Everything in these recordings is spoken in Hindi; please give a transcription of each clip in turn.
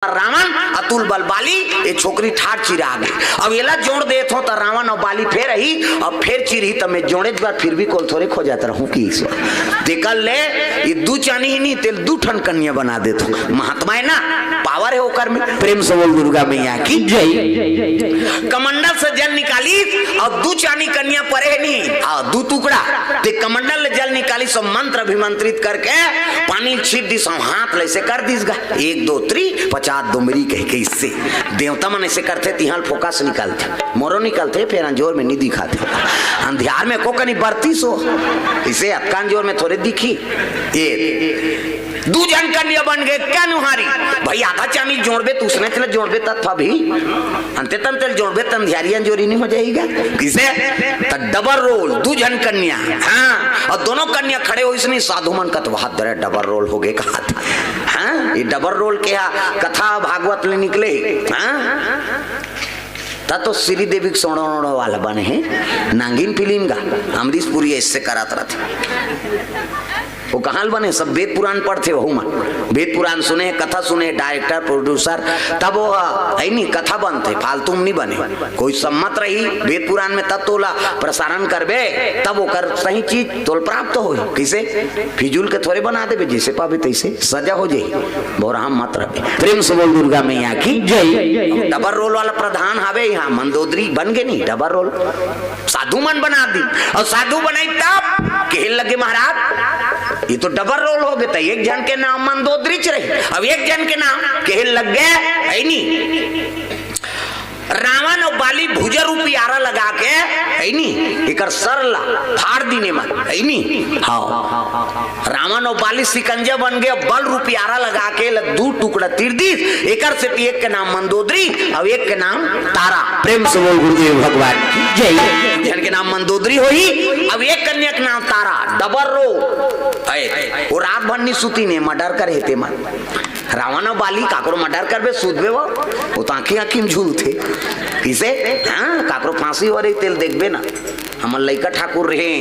रावण अतुल बल बाली ये छोकरी ठाट चिरा गई। अब एला जोड़ दे तो रावण और बाली फेर ही अब फेर चिरी तो मैं जोड़े बार फिर भी कोल थोड़े खो जाता रहूं कि देखल ले ये दू चानी ही नहीं तेल दू ठन कन्या बना दे तो महात्मा है ना, पावर है होकर में। प्रेम से बोल दुर्गा मैया की जय। कमंडल से जल निकाली और दू चानी कन्या परे नहीं और दू टुकड़ा ते कमंडल ले जल निकाली सब मंत्र अभिमंत्रित करके पानी छीट दी सब हाथ ले कर दीसगा 1 2 3 50 डोमरी कह के इससे देवता मन ऐसे करते तिहाल फोकस निकालते मोरो निकालते फिर अंजोर में नहीं दिखाते अंधियार में को कनी बरती सो इसे अतकान जोर में थोड़े दिखी ये दू जन कन्या बन गए क्या नुहारी भाई आधा चानी जोड़बे तो उसने चले जोड़बे तत्व भी अंते तन तेल जोड़बे तन ध्यारियां जोरी नहीं हो जाएगा किसे तो डबल रोल दू जन कन्या। हाँ और दोनों कन्या खड़े हो इसने साधु मन का तो बहुत बड़ा डबल रोल हो गए कहा था। हाँ ये डबल रोल क्या कथा भागवत ले निकले। हाँ तो श्री देवी सोनो वाला बने हैं नागिन फिल्म का अमरीश पुरी ऐसे कराता रहते वो कहां बने सब वेद पुराण पढ़ते वहू में वेद पुराण सुने कथा सुने डायरेक्टर प्रोड्यूसर तब वो है नहीं कथा बनते फालतू नहीं बने कोई सम्मत रही वेद पुराण में तब तोला प्रसारण करबे तब वो कर सही चीज तोल प्राप्त हो किसे फिजूल के थोड़े बना देवे जैसे पावे तैसे सजा हो जाए बोरा मत रहे। प्रेम से बोल दुर्गा मैया की जय। डबल रोल वाला प्रधान हवे यहाँ मंदोदरी बन गए नहीं डबल रोल साधु मन बना दी और साधु बनाई तब कहने लगे महाराज ये तो डबल रोल हो गया था एक जन के नाम मंदोदरी रहे अब एक जन के नाम कहने लग गए है नहीं रावण और बाली भुजा रूपी आरा लगा के है नहीं एक सरला फाड़ दीने में है नहीं। हाँ रावण और बाली सिकंजा बन गए बल रूपी आरा लगा के दू टुकड़ा तीर दी एक से एक के नाम मंदोदरी और एक के नाम तारा। प्रेम से बोल गुरुदेव भगवान जय। जन के नाम मंदोदरी होई अब एक कन्या के नाम तारा डबल रो वो रात भर नहीं सुती ने मर्डर करे थे मन रावण और बाली काकरो मर्डर करबे सूदबे वो तो आंखी आंखी में झूलते किसे। हाँ काकरो फांसी हो रही तेल देखबे ना हमार लइका ठाकुर रहे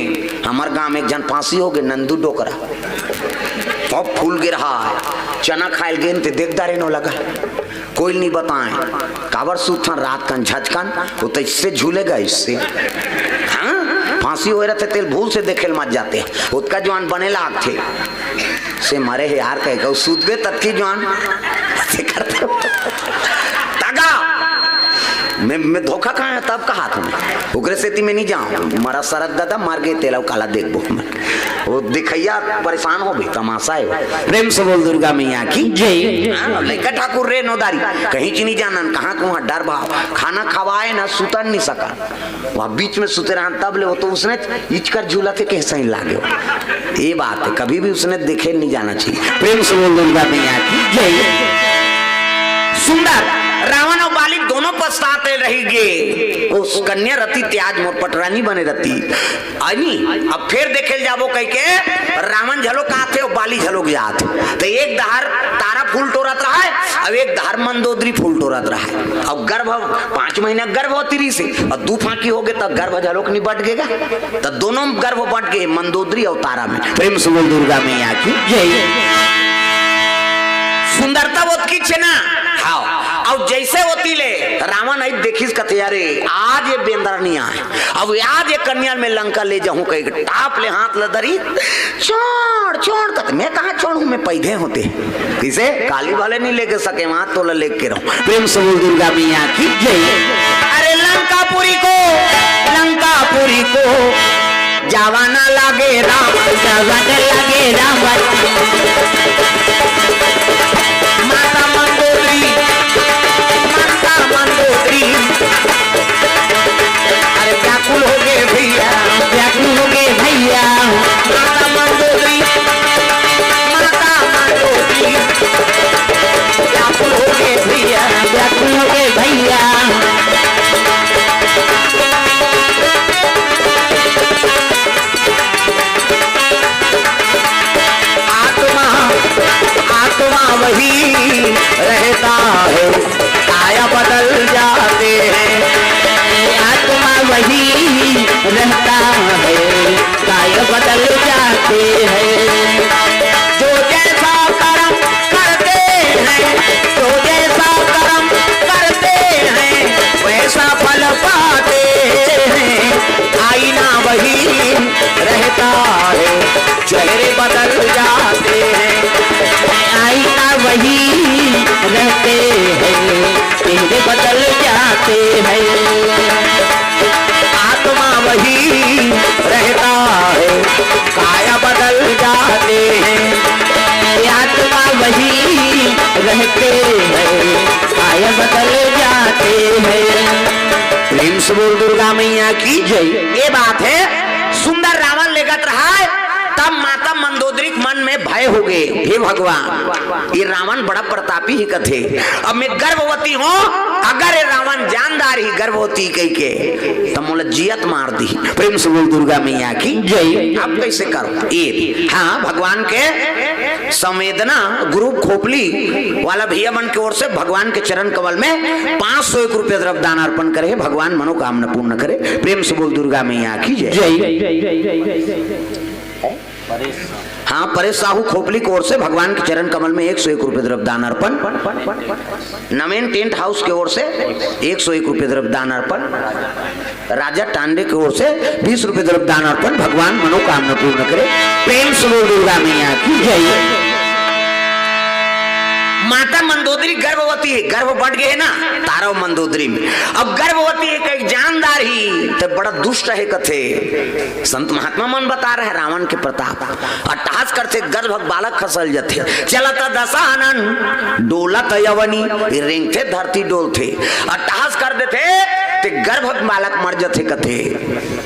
हमार गांव में एक जन फांसी हो गए नंदू डोकरा अब फूल गिर रहा है चना खायल गेन ते देख दारे नो लगा कोई नहीं बताए काबर सूथन रात कन झचकन वो तो इससे झूलेगा इससे। हाँ फांसी हो रहे थे तेल भूल से देखे मत जाते उसका जवान बने लाग थे से मरे है यार कह सूदबे तब की जवान करते तगा मैं धोखा कहा है तब कहा तुम्हें उग्र सेती में नहीं जाऊं मारा सरद दादा मार गए तेला काला देखबो वो दिखैया परेशान हो गई तमाशा है। प्रेम से बोल दुर्गा मैया की जय। लड़का ठाकुर रे नौदारी कहीं ची नहीं जानन कहाँ कहाँ डर भाव खाना खवाए ना सुतन नहीं सका वहाँ बीच में सुते रहा तब ले वो तो उसने इचकर झूला थे कैसे ही लागे ये बात है कभी भी उसने देखे नहीं जाना चाहिए। प्रेम से बोल दुर्गा मैया की जय। सुंदर रावण और बाली दोनों पछताते रहेंगे उस कन्या रति त्याज मोर पटरानी बने रती आनी अब फिर देखे जाबो कह के रावण झलो कहा थे और बाली झलो जात तो एक दहार तारा फूल टोरत रहा है अब एक दहार मंदोदरी फूल टोरत रहा है। अब गर्भ 5 महीना गर्भवती से और 2 फांकी हो गए तब गर्भ झलोक नहीं बट गएगा तो दोनों गर्भ बट गए मंदोदरी और तारा में। प्रेम से बोल दुर्गा मैया की जय। सुंदरता वो की छे ना हाँ अब जैसे होती ले रावण आई देखिस कथिया रे आज ये बेंदरनिया है अब आज ये कन्या में लंका ले जाऊं कहीं टाप ले हाथ लदरी छोड़ छोड़ कत मैं कहाँ छोड़ू मैं पैदे होते किसे काली वाले नहीं लेके सके वहां तो लेके रहूं। प्रेम से बोल दुर्गा मैया की जय। अरे लंकापुरी को जवाना लागे राम जवाना लागे राम माता मंदोदरी अरे व्याकुल हो गए भैया माता मंदोदरी व्याकुल हो गए भैया आत्मा वही रहते हैं, चेहरे बदल जाते हैं। आत्मा वही रहता है, काया बदल जाते हैं। आत्मा वही रहते हैं, काया बदल जाते हैं। प्रेम से बोल दुर्गा मैया की जय। ये बात है, सुंदर रावण लेकर रहा है, तब माता मंदोदरी मन में भय हो गए। हे भगवान, ये रावण बड़ा प्रतापी ही कथे। अब मैं गर्भवती हूँ, अगर ये रावण जानदार ही गर्भवती कही के तो मोला जियत मार दी। प्रेम से बोल दुर्गा मैया की जय। अब कैसे करो ये? हाँ, भगवान के संवेदना ग्रुप खोपली वाला भैया बन की ओर से भगवान के चरण कमल में 501 रुपये द्रव्य दान अर्पण करे, भगवान मनोकामना पूर्ण करे। प्रेम से बोल दुर्गा मैया की जय। हाँ, परेश साहू खोपली की ओर से भगवान के चरण कमल में 101 रुपये द्रव्य दान अर्पण। नवीन टेंट हाउस की ओर से 101 रुपये द्रव्य दान अर्पण। राजा टांडे की ओर से 20 रुपये द्रव्य दान अर्पण। भगवान मनोकामना पूर्ण करे। प्रेम से बोल दुर्गा मैया की जय। माता मंदोदरी गर्भवती है, गर्भ बढ़ गए ना तारा मंदोदरी में। अब गर्भवती है, कई जानदार ही तो बड़ा दुष्ट है कथे। संत महात्मा मन बता रहे रावण के प्रताप। अट्टहास करते गर्भ बालक खसल जाते, चलता दशानन डोलत यवनी, रेंगते धरती डोलते। अट्टहास कर देते ते गर्भ बालक मर जाते कथे।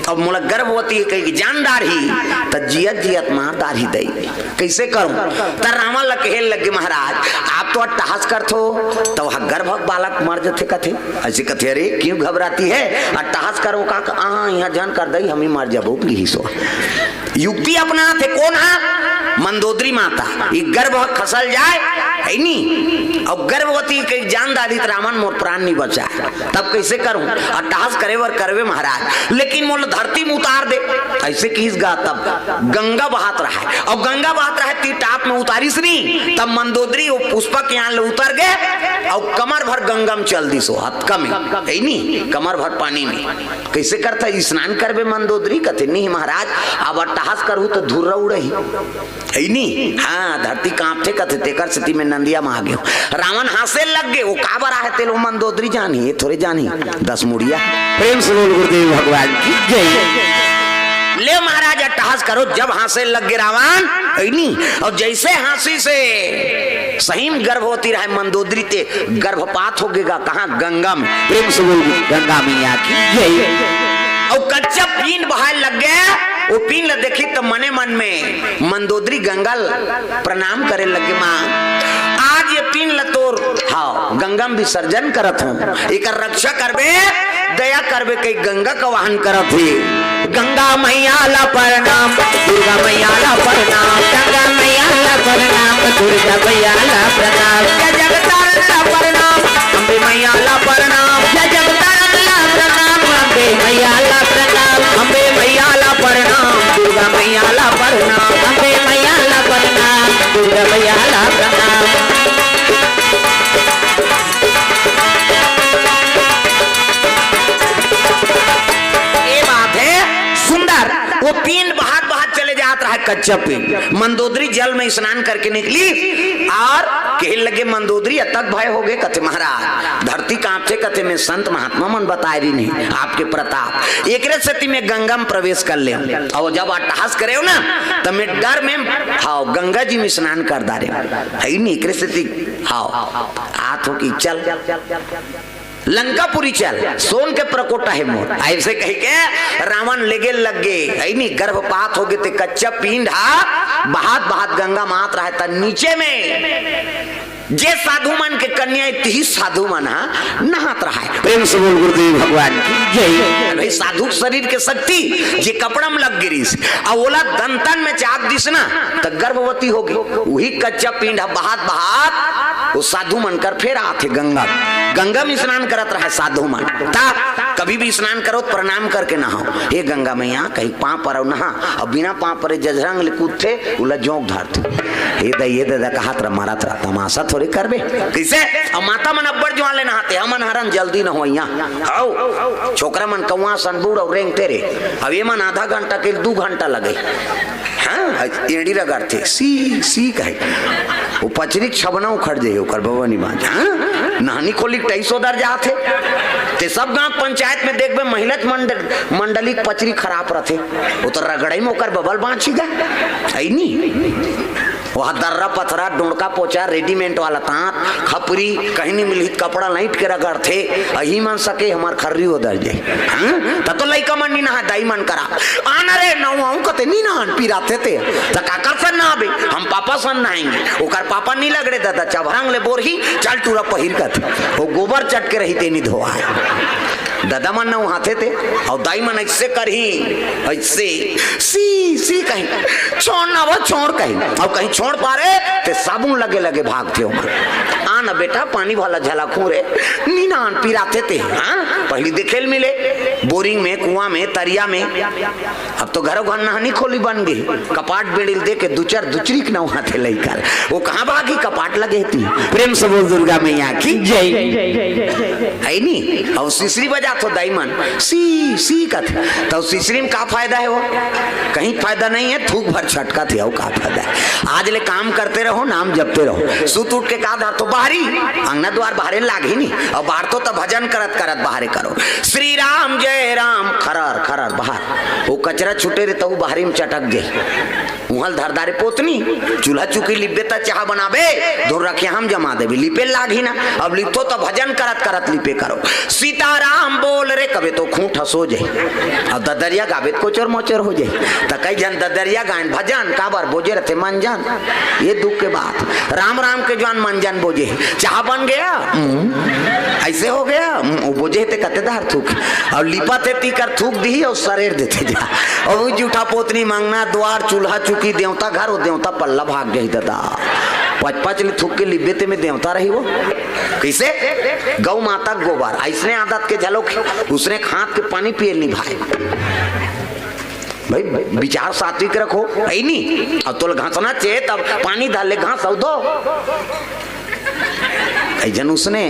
अब मोला गर्भवती है, कई जानदार ही तो जियत जियत मारदार ही दई। कैसे करूं? त रावण लकेल लगे, महाराज आप तो अट्टहास करते हो तो वह गर्भक बालक मर जाते कथे। ऐसे कथे, अरे क्यों घबराती है? अट्टहास करो का यहाँ जान कर दई हम ही मर जाबो। सो युक्ति अपना थे कौन है? मंदोदरी माता। ये गर्भ खसल जाए है नी, अब गर्भवती के जानदारी रावण मोर प्राण नहीं बचा। तब कैसे करूं? अट्टहास करे वर करवे महाराज, लेकिन मोल धरती में उतार दे। ऐसे किस गा? तब गंगा बहात रहा है, और गंगा बहात रहा है ती टाप में उतारिस नहीं। तब मंदोदरी वो पुष्पक यहाँ ले उतर गए और कमर भर गंगा में चल दी। सो हथका में है नी, कमर भर पानी में। कैसे करता? स्नान करवे मंदोदरी कथे नहीं महाराज। अब अट्टहास करूँ तो धुर्रा उड़ही है नी। हाँ, धरती कांपते कथे, तेकर स्थिति में नंदिया में आ गए। रावण हासे लग गए, वो काबर आहे तेलो मंदोदरी जानी, ये थोड़े जानी 10 मुड़िया। प्रेम से बोल गुरुदेव भगवान की जय। ले महाराज अट्टहास करो। जब हासे लग गए रावण है नी, और जैसे हासी से सही में गर्भवती रहे मंदोदरी ते गर्भपात हो गएगा कहाँ? गंगा में। प्रेम से बोल गंगा मैया की जय। और कच्चा पीन बहाय लग गया। वो पीन ल देखी तो मने मन में मंदोदरी गंगा प्रणाम करे लगे। माँ आज ये पीन ल तोर हाँ गंगा में विसर्जन करत हूँ, एक रक्षा करबे, दया करबे, कई गंगा का वाहन करत ही। गंगा मैया ला प्रणाम, दुर्गा मैया ला प्रणाम, गंगा मैया ला प्रणाम, दुर्गा मैया ला प्रणाम, जय जगतारला प्रणाम, अम्बे मैया ला प्रणाम, जय जगतारला प्रणाम, अम्बे मैया ला प्रणाम, अम्बे मैया ला प्रणाम, दुर्गा मैया ला प्रणाम, अम्बे मैया ला प्रणाम, दुर्गा मैया ला प्रणाम। वो पीन बहात बहात चले जाता है, कच्चा पीन। मंदोदरी जल में स्नान करके निकली और कहने लगे मंदोदरी अतक भय हो गए कथे महाराज, धरती कांपते कथे में संत महात्मा मन बताए रही नहीं आपके प्रताप। एक स्थिति में गंगा में प्रवेश कर ले, और जब अट्टहास करे हो ना तो मैं डर में हाँ गंगा जी में स्नान कर दारे है नहीं। एक स्थिति हाँ हाथ हो की चल लंकापुरी चल, सोन के प्रकोटा है मोर। ऐसे कह के रावण लेगे लग गए है नी, गर्भपात हो गए थे। कच्चा पींढा बहात बहात गंगा मात रहा था नीचे में। जे साधु मन के कन्या ही साधु मन नहात रहा है। प्रेम से बोल गुरुदेव भगवान की जय। भाई साधु शरीर के शक्ति जे कपड़ा में लग गिरी और ओला दंतन में चाप दिस ना तो गर्भवती होगी। वही कच्चा पींढा बहात बहात वो साधु मन कर फिर आते गंगा। गंगा में स्नान करत रहा साधु मन। कभी भी स्नान करो प्रणाम करके नहाओ। हे गंगा मैया कहीं पाँव पर नहा, और बिना पाँव पर जजरंग कूदते उला जोंक धारते। ये दादा कहा तरह मारा तरह तमाशा थोड़ी करबे कैसे। और माता मन अब्बड़ जो ले नहाते हमन हरन जल्दी न हो यहाँ छोकरा मन कौआ सन बूढ़ और रेंग तेरे। अब ये मन आधा घंटा के 2 घंटा लगे। हाँ एड़ी रगड़ते सी सी कहे वो पचरी छबना उखड़ जाये ओकर भवानी बाज। हाँ नहानी खोली 250 दर जाते ते सब गांव पंचायत में देखबे महिला मंडली पचरी खराब रहते वो तो रगड़ई में ओकर बबल बाँची जा है नी वहाँ दर्रा पथरा डोंडका पोचा रेडीमेड वाला तांत खपरी कहीं नहीं मिली कपड़ा लाइट के रगड़ थे अही मन सके हमार खर्री उधर जाए तो लइका मन नहीं नहा दाई मन करा आना रे नौ कते नहीं नहान पीराते थे तो काकर सन नहाबे हम पापा सन नहाएंगे ओकर पापा नहीं लगड़े दादा चबरंग ले बोरही चल टूरा पहिर कत वो गोबर चट के रही ते नहीं धोआ दादा मन न हाथे थे और दाई मन ऐसे करही ऐसे सी कहीं छोड़ ना वो छोड़ कहीं और कहीं छोड़ पा रहे ते साबुन लगे लगे भागते हो आना बेटा पानी वाला झलकू रे नीनान पिराते थे हाँ पहली देखेल मिले बोरिंग में कुआं में तरिया में अब तो घरों घर नहानी खोली बन गई कपाट बेड़िल दे के दुचर दुचरी न हाथे लेकर वो कहाँ भागी कपाट लगे थी प्रेम से बोल दुर्गा मैया की जय है नी और सीसरी बजा तो दाईमन सी का थे तो सीसरी में का फायदा है वो कहीं फायदा नहीं है थूक भर छटका थे वो का फायदा है आज ले काम करते रहो नाम जपते रहो सुत उठ के का धार तो बाहरी अंगना द्वार बाहरे लाग ही नहीं और बाहर तो भजन करत करत बाहरे करो श्री राम जय राम खरर खरर बाहर वो कचरा छूटे रे तो बाहरी में चटक गए उहल धरदारे पोतनी चूल्हा चुकी लिपे तो चाह बनाबे दूर रखे हम जमा देवी लिपे लाग ही ना अब लिपतो तो भजन करत करत लिपे करो सीताराम बोल रे कबे तो खूंट हसो जाए अब ददरिया गावे को चोर मोचर हो जाए तो कई जन ददरिया गायन भजन काबर बोझे रहते मन जान ये दुख के बात राम राम के जवान मन जान बोझे चाह बन गया ऐसे हो गया बोझे थे कतेदार थूक और लिपा थे तीकर थूक दी और शरीर देते जा और वो जूठा पोतनी मांगना द्वार चूल्हा चुकी देवता घर वो देवता पल्ला भाग गई दादा पच ले थूक के लिब्बे में देवता रही वो कैसे गौ माता गोबर ऐसने आदत के झलोक उसने खात के पानी पिए नहीं भाई भाई विचार सात्विक रखो है नहीं अब तो घासना चाहिए तब पानी डाल ले घास दो जन उसने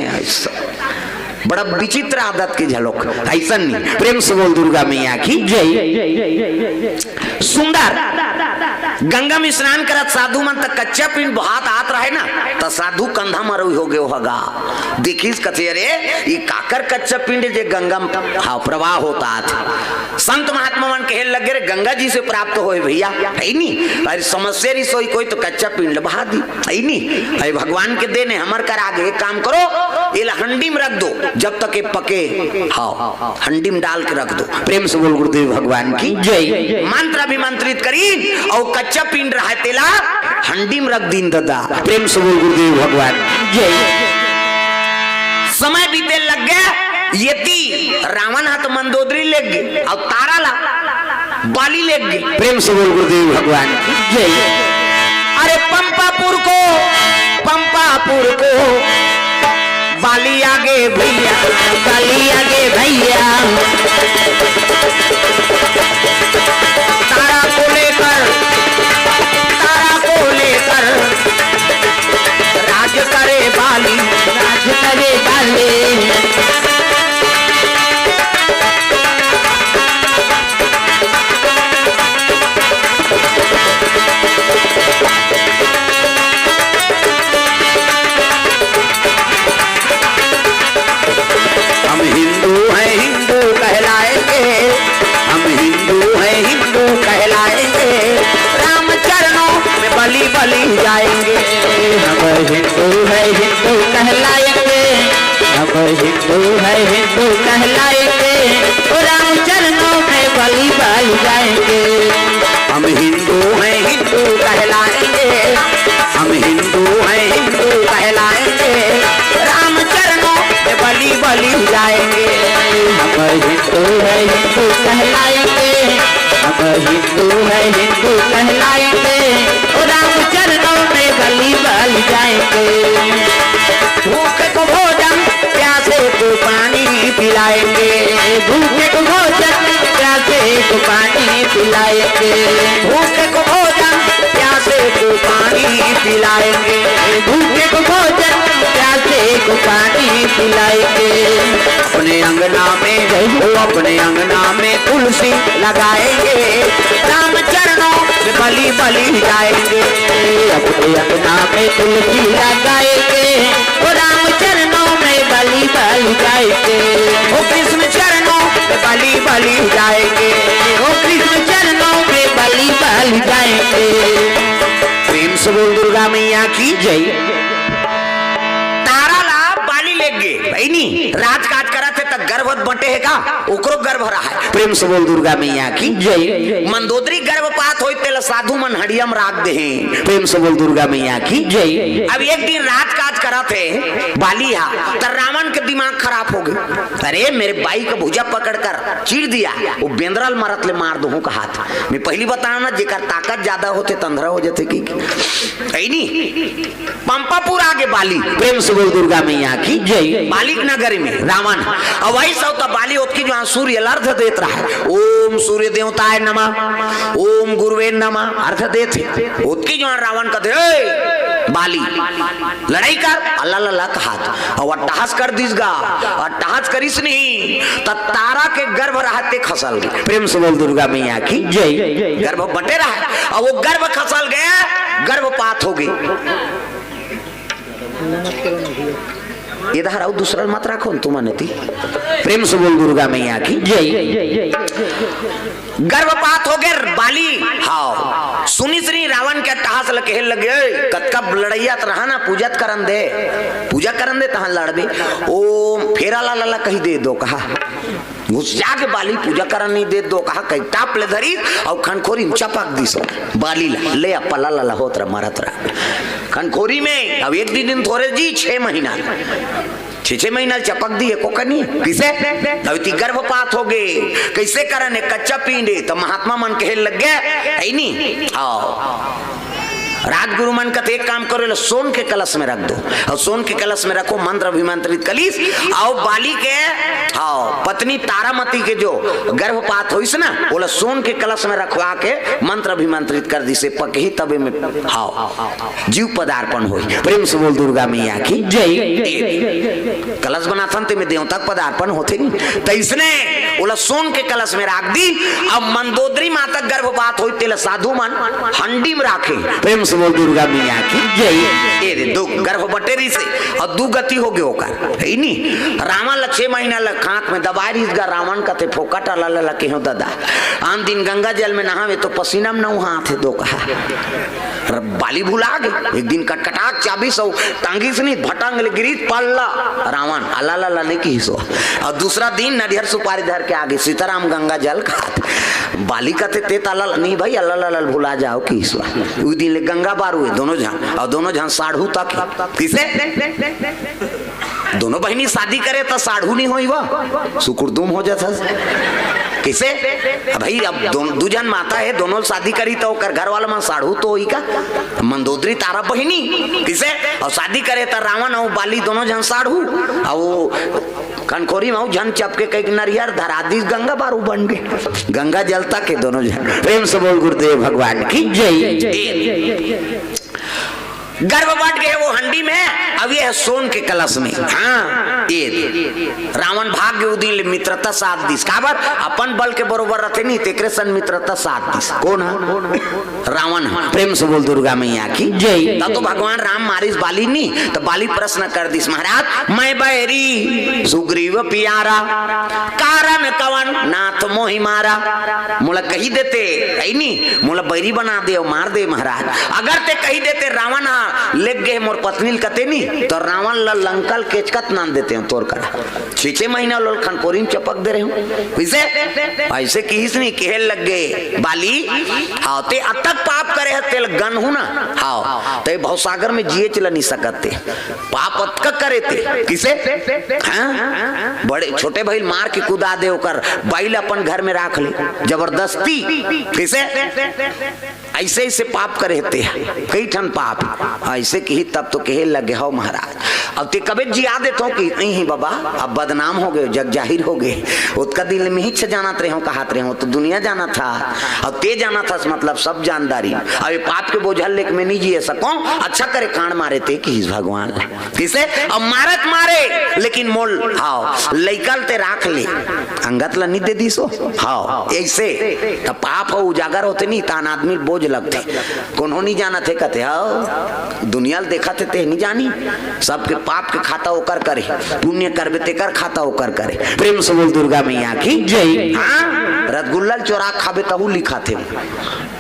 बड़ा विचित्र आदत की झलक ऐसा नहीं प्रेम से बोल दुर्गा मैया की जय सुंदर गंगा में स्नान करत साधु मन तक कच्चा पिंड बहात आत रहे ना तो साधु कंधा मरो हो गए होगा देखिस कथे रे ये काकर कच्चा पिंड जे गंगा हाँ प्रवाह होता था संत महात्मा मन कहे लगे रे गंगा जी से प्राप्त होए भैया है नहीं अरे समस्या रही सोई कोई तो कच्चा पिंड बहा दी है नहीं अरे भगवान के देने हमर कर आगे एक काम करो ये हंडी में रख दो जब तक ये पके हाँ हंडी में डाल के रख दो प्रेम से बोल गुरुदेव भगवान की जय मंत्र अभिमंत्रित करी और कच्चा पिंड रहा तेला हंडी में रख दीन दादा प्रेम से बोल गुरुदेव भगवान जय समय बीते लग गया यति रावण हाथ मंदोदरी ले गए और तारा ला बाली ले गए प्रेम से बोल गुरुदेव भगवान जय अरे पंपापुर को बाली आगे भैया बाली आगे भैया तारा को लेकर राज करे बाली हम हिंदू हैं हिंदू कहलाएंगे राम चरणों में बलि बलि जाएंगे हम हिंदू है हिंदू कहलाएंगे हम हिंदू है हिंदू कहलाएंगे राम चरणों में बलि बलि जाएंगे हम हिंदू हैं हिंदू कहलाएंगे हम हिंदू हैं हिंदू कहलाएंगे राम चरणों में बलि बलि जाएंगे हम हिंदू है हिंदू कहलाएंगे हम हिंदू है हिंदू कहलाएंगे राम चरणों में बलि बलि जाएंगे भूखे को भोजन प्यासे को पानी पिलाएंगे भूखे को भोजन प्यासे को पानी पिलाएंगे भूखे को भोजन प्यासे को पानी पिलाएंगे भूखे को भोजन प्यासे को पानी पिलाएंगे अपने अंगना में तुलसी लगाएंगे राम चरणों में बलि बलि जाएंगे अपने अंगना में तुलसी लगाएंगे राम चरणों में जाएंगे, ओ कृष्ण चरणों पे बलि बलि जाएंगे, ओ कृष्ण चरणों पे बलि बलि जाएंगे। प्रेम से बोल दुर्गा मैया की जय। तारा ला बाली लेग गे भाई नी राजकाज करा थे तक गर्भ बटे है का ओकरो गर्भ रहा है। प्रेम से बोल दुर्गा मैया की जय। मंदोदरी गर्भपात होई तेल साधु मन हड़ियम राख दे हैं। प्रेम से बोल दुर्गा मैया की जय। अब एक दिन राजकाज करा थे बालिया तो रावण के दिमाग खराब हो गए। अरे मेरे बाई का भुजा पकड़कर चीर दिया, वो बेंद्रल मरत ले मार दूं कहा था। मैं पहली बताया ना जेकर ताकत ज्यादा होते तंद्रा हो जाते की नहीं पंपापुर आगे बाली। प्रेम से बोल दुर्गा मैया की जय। बालिक नगर में रावण और वही सब तो बाली उसकी जो सूर्य अर्घ देत रहा है, ओम सूर्य देवताय नमः ओम गुरुवे नमः अर्घ देते उसकी जो रावण का दे बाली लड़ाई कर अल्लाह अल्लाह कहा और अट्टहास कर दीसगा अट्टहास करिस नहीं तो तारा के गर्भ रहते खसल गए। प्रेम से बोल दुर्गा मैया की जय। गर्भ बटे रहा और वो गर्भ खसल गया, गर्भपात हो गई। इधर आओ दूसरा मत रखो तुम थी। प्रेम से बोल दुर्गा मैया की जय। गर्भपात हो गए बाली। हाँ सुनी श्री रावण के टहास लगे लगे कतका लड़ैया रहा ना पूजत करन दे तहां लड़बे ओम फेरा ला ला कही दे दो कहा घुस जाके बाली पूजा करन नहीं दे दो कहा कई टाप ले धरी और खनखोरी चपक दिस बाली ले पला ला होत रहा मारत रहा खनखोरी में। अब एक दिन थोड़े जी 6 महीना 6 महीना चपक दिए को कनी किसे अभी गर्भपात हो गए कैसे करने कच्चा पींडे तो महात्मा मन कहे लग गया है नी। आओ राजगुरु मन का एक काम करो सोन के कलश में रख दो और सोन के कलश में रखो मंत्र अभिमंत्रित कलिश और बाली के हाँ पत्नी तारामती के जो गर्भपात हुई ना बोला सोन के कलश में रखवा के मंत्र अभिमंत्रित कर दी से पक ही तबे में हाँ जीव पदार्पण हुई। प्रेम से बोल दुर्गा मैया की जय। कलश बनाथन ते में देवता पदार्पण होते नहीं तो इसने बोला सोन के कलश में रख दी। अब मंदोदरी माता गर्भपात हुई तेल साधु मन हंडी में राखे। प्रेम से बोल दुर्गा मैया की जय। दो गर्भ बटेरी से और दू गति हो गए होकर है नी रावण ल 6 महीना ल खाक में दबाई रिसगा रावण का थे फोकट अल्लाह ला के हो दादा आन दिन गंगा जल में नहावे तो पसीना में न हाथ दो कहा बाली भुला गए। एक दिन कटकटाक चाबी सौ टांगी से नहीं भटंग ले गिरी पल्ला रावण अल्लाह ला नहीं की सो और दूसरा दिन नरियर सुपारी धर के आगे सीताराम गंगा जल खात बाली का ते ताला नहीं भाई अल्लाह भुला जाओ की उस दिन ले गंगा बार हुए दोनों जहां और दोनों जहां साढ़ू तक किसे दोनों बहनी शादी करे तो साढ़ू नहीं होई वह सुकुरदुम हो जाता किसे भाई अब दो जन माता है दोनों शादी करी तो घर वाला में साढ़ू तो होई का मंदोदरी तारा बहनी किसे और शादी करे तो रावण और बाली दोनों जन साढ़ू और वो कनखोरी में जन चपके कई नरियर धरादी गंगा बारू बन गए गंगा जलता के दोनों जन। प्रेम से बोल गुरुदेव भगवान की जय। गर्भ बढ़ गए वो हंडी में अब ये है सोन के कलश में। हाँ ये रावण भाग गए दिन मित्रता साथ दिस काबर अपन बल के बरोबर रहते नहीं तेकरे सन मित्रता साथ दिस कौन है रावण। प्रेम से बोल दुर्गा मैया की जय। तो भगवान राम मारिस बाली नहीं तो बाली प्रश्न कर दिस महाराज मैं बैरी सुग्रीव पियारा कारण कवन नाथ मोहि मारा मोला कही देते है नहीं मोला बैरी बना दे और मार दे महाराज अगर ते कही देते रावण लेग गए मोर पत्नी कते नहीं तो रावण लंकल केचकत नाम देते हैं तोड़ कर 6 महीना लोल खनकोरी में चपक दे रहे हूँ वैसे ऐसे किस नहीं कहे लग गए बाली हाँ ते अतक पाप करे तेल गन हूँ ना हाँ ते भवसागर में जिए चला नहीं सकते पाप अतक करे थे किसे हाँ बड़े छोटे भाई मार के कुदा दे होकर बैल अपन घर में रख ले जबरदस्ती किसे ऐसे ऐसे पाप करे थे कई ठन पाप ऐसे की तब तो कहे लगे हो महाराज अब ते कबे जिया देते हो कि नहीं बाबा अब बदनाम हो गए जग जाहिर हो गए उसका दिल में ही जानत रहे हो कहत रहे हो तो दुनिया जाना था अब ते जाना था मतलब सब जानदारी अब पाप के बोझल लेके मैं नहीं जिए सको अच्छा करे कांड मारे थे कि भगवान किसे अब मारत मारे लेकिन मोल हाओ लइकल ते राख ले अंगत ला नहीं दे दी सो हाओ ऐसे तब पाप हो उजागर होते नहीं तान आदमी बोझ लगते कौन नहीं जाना थे कहते आओ दुनिया देखा थे ते नहीं जानी, सबके पाप के खाता ओकर करे, पुण्य करबे तेकर खाता ओकर करे। प्रेम से बोल दुर्गा मैया की जय। हाँ रसगुल्ला चोरा खाबे तहु लिखा थे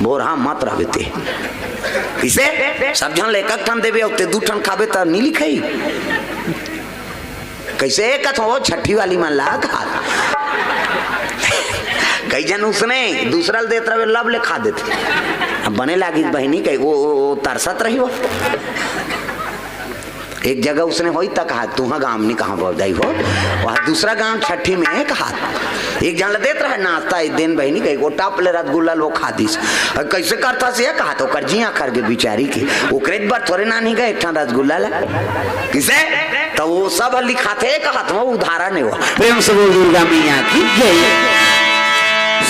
बोरा मत रहबे ते इसे सब जन एक ठन देवे उते दू ठन खाबे त नहीं लिखई कैसे एक हो छठी वाली मन ला खा कई जन उसने दूसरा देत रहे लब ले खा देते अब बने लागी बहनी कही वो तरसत रही हो। एक जगह उसने होई तक कहा तुहा गांव नहीं कहाँ बजाई हो वहाँ दूसरा गांव छठी में कहा एक जन देत रहे नाश्ता एक दिन बहनी कही वो टाप ले रसगुल्ला वो खा दीस कैसे करता से कहा तो कर्जिया कर के बिचारी की वो क्रेज बार थोड़े ना नहीं गए एक रसगुल्ला ला किसे तो वो सब लिखा थे कहा तो उदाहरण है वो। प्रेम से बोल दुर्गा मैया की जय।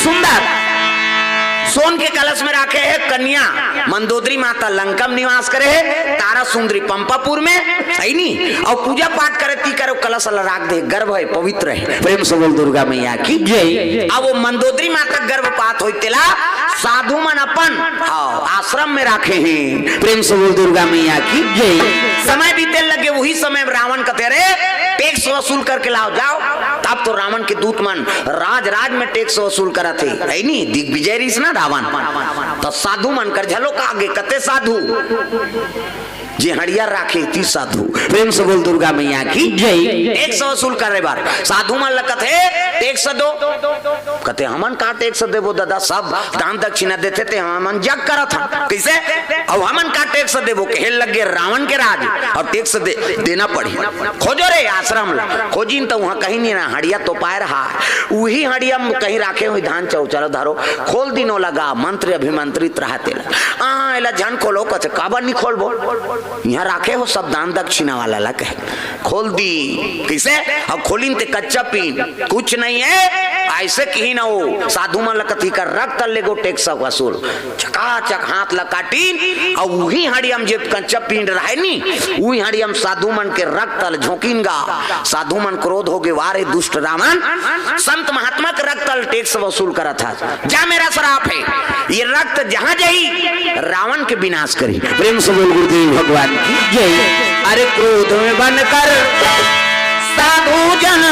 सुंदर सोन के कलश में रखे है कन्या मंदोदरी माता लंका में निवास करे है, तारा सुंदरी पंपापुर में सही नहीं और पूजा पाठ करे ती करे कलश राख दे गर्भ है पवित्र है। प्रेम से बोल दुर्गा मैया की जय। अब वो मंदोदरी माता गर्भपात होई तेला साधु मन अपन आश्रम में रखे हैं। प्रेम से बोल दुर्गा मैया की जय। समय बीते लगे वही समय रावण कहते रे टैक्स वसूल करके लाओ जाओ, तब तो रावण के दूत मन राज में टैक्स वसूल करा थे है नहीं दिग्विजय रीस ना रावण तो साधु मन कर झलो का आगे कते साधु जे हड़िया राखे ती साधु। प्रेम से बोल दुर्गा मैया की जय। टैक्स वसूल करे बार साधु मन लगत है टैक्स दो कहते हमन का टैक्स देबो दादा सब दान दक्षिणा देते थे हमन जग करत हम कैसे अब हमन का टैक्स देबो के लगे रावण के राज और टैक्स देना पड़ी खोजो रे आश्रम ला खोजिन तो वहां कहीं नहीं ना हड़िया तो पाए रहा वही हड़िया कहीं राखे हुई धान चौचल धरो खोल दिनों लगा मंत्री अभिमंत्रित रहते एला झन खोलो कथे काबर नहीं खोलबो यहाँ राखे हो सब दान दक्षिणा वाला ला कहे खोल दी कैसे अब खोलिन ते कच्चा पीन कुछ नहीं है ऐसे कहीं ना हो साधु मन लकती कर रख तल लेगो टैक्स वसूल चकाचक हाथ लकाटीन और वही हड़ियम जे कच्चा पीन रहे नी वही हड़ियम साधु मन के रख तल झोंकिनगा साधु मन क्रोध हो गए वारे दुष्ट रावण संत महात्मा के रक्त तल टैक्स वसूल करा था जा मेरा श्राप है ये रक्त जहां जाई रावण के विनाश करी। प्रेम से बोल गुरुदेव भगवान की जय। अरे क्रोध में बनकर साधु जन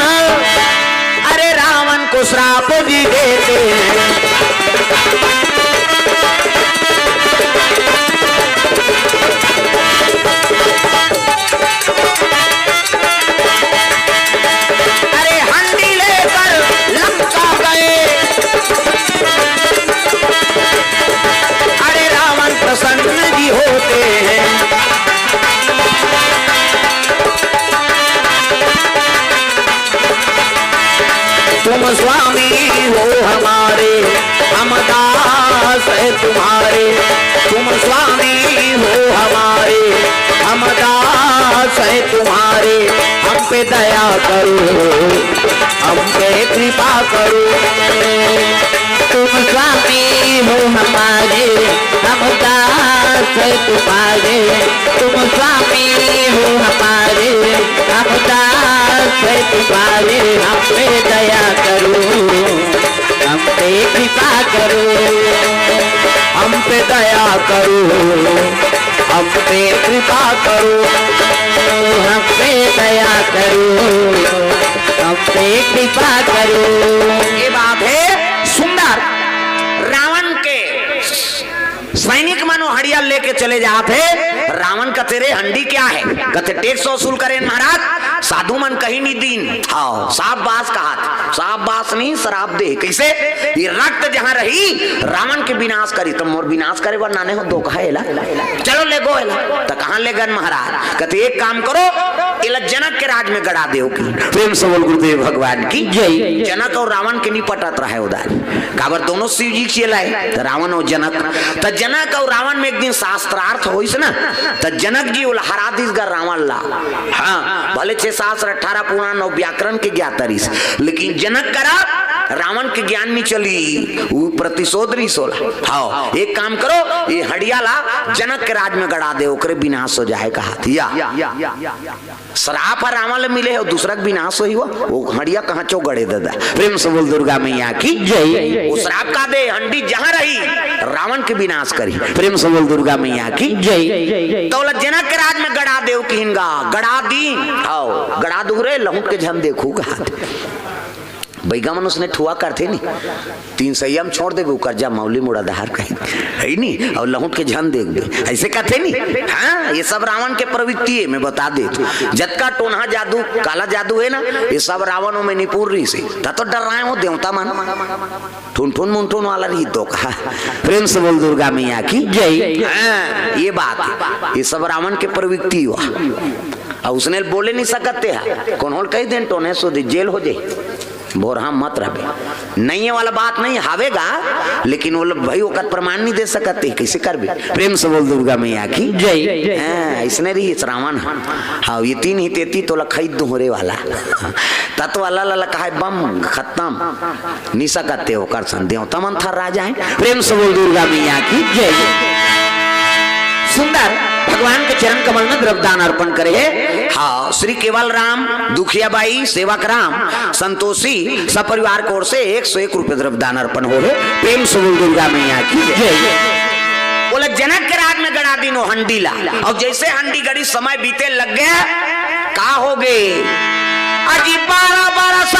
अरे रावण को श्राप भी देते अरे हंडी लेकर लंका गए अरे रावण प्रसन्न जी होते हैं तुम स्वामी हो हमारे हम दास है तुम्हारे तुम स्वामी हो हमारे हम दास है तुम्हारे हम पे दया करो हम पे कृपा करो तुम स्वामी हो हमारे हम दास है तुम्हारे तुम स्वामी हो हमारे हम दास है तुम्हारे हम पे दया करो हम पे कृपा करो हम पे दया करो हम पे कृपा करो हम पे दया करो हम पे कृपा करो। ये बात है सुंदर रावण के सैनिक मानो हड़िया लेके चले जाते रावण का तेरे हंडी क्या है कहते टैक्स वसूल करे महाराज साधु मन कहीं नहीं दीन हाँ साफ बास कहा साफ बास नहीं शराब दे कैसे ये रक्त जहां रही रावण के विनाश करी तो मोर विनाश करे वर नाने हो दो कहा चलो ले गो तो कहां ले गन महाराज कहते एक काम करो इला जनक के राज में गड़ा दे की। प्रेम से बोल गुरुदेव भगवान की जय। जनक और रावण के नहीं पटत रहा है उधर काबर दोनों शिव जी के लाए तो रावण और जनक तो जनक और रावण में एक दिन शास्त्रार्थ हो ना तो जनक जी हरा दिस गर रावण ला हाँ भले 6 शास्त्र 18 पुराण और व्याकरण के ज्ञातरीस लेकिन जनक करा रावण के ज्ञान नहीं चली वो प्रतिशोध नहीं सोला। हाँ एक काम करो ये हड़िया ला जनक के राज में गड़ा दे ओकरे विनाश हो जाए कहा या श्राप रावण ले मिले और दूसरा का विनाश हो वो हड़िया कहाँ चौ गड़े दादा। प्रेम से बोल दुर्गा मैया की जय। वो श्राप का दे हंडी जहाँ रही रावण के विनाश करी। प्रेम से बोल दुर्गा मैया की जय। तो जनक के राज में गड़ा देव की हिंगा गड़ा दी आओ गड़ा दूरे लहुट के झम देखूगा बैगा मनुष्य ने ठुआ करते नहीं 3 सैया में छोड़ दे कर्जा मौली मुड़ा दहार कहीं है नहीं और लहुट के झन देख दे ऐसे कहते नहीं। हाँ ये सब रावण के प्रवृत्ति है मैं बता दे जतका टोना जादू काला जादू है ना ये सब रावणों में निपुण रही से तो डर रहे हो देवता मन ठुन मुंठुन वाला रही तो कहा। प्रेम से बोल दुर्गा मैया की जय। हाँ ये बात है ये सब रावण के प्रवृत्ति हुआ और उसने बोले नहीं सकते है कौन होल कही दें टोने सो जेल हो जाए बोरहा मत रहे नहीं है वाला बात नहीं हावेगा लेकिन वो भाई ओकर प्रमाण नहीं दे सकते कैसे कर भी। प्रेम से बोल दुर्गा मैया की जय। इसने रही रावण हाँ ये 3 ही 33 तो लखाई दोहरे वाला तत्व वाला ला कहा बम खत्म नहीं सकते हो कर सन देवता मन था राजा है। प्रेम से बोल दुर्गा मैया की जय। सुंदर भगवान के चरण कमल में द्रव्यदान अर्पण करे। हाँ श्री केवल राम दुखियाबाई सेवक राम संतोषी सपरिवार की ओर से 101 रुपए द्रव्यदान अर्पण हो रहे। प्रेम से बोल दुर्गा मैया की जय। बोले जनक के राज में गड़ा दिनो हंडी ला और जैसे हंडी गड़ी समय बीते लग गया का हो गए अजी 12 बरस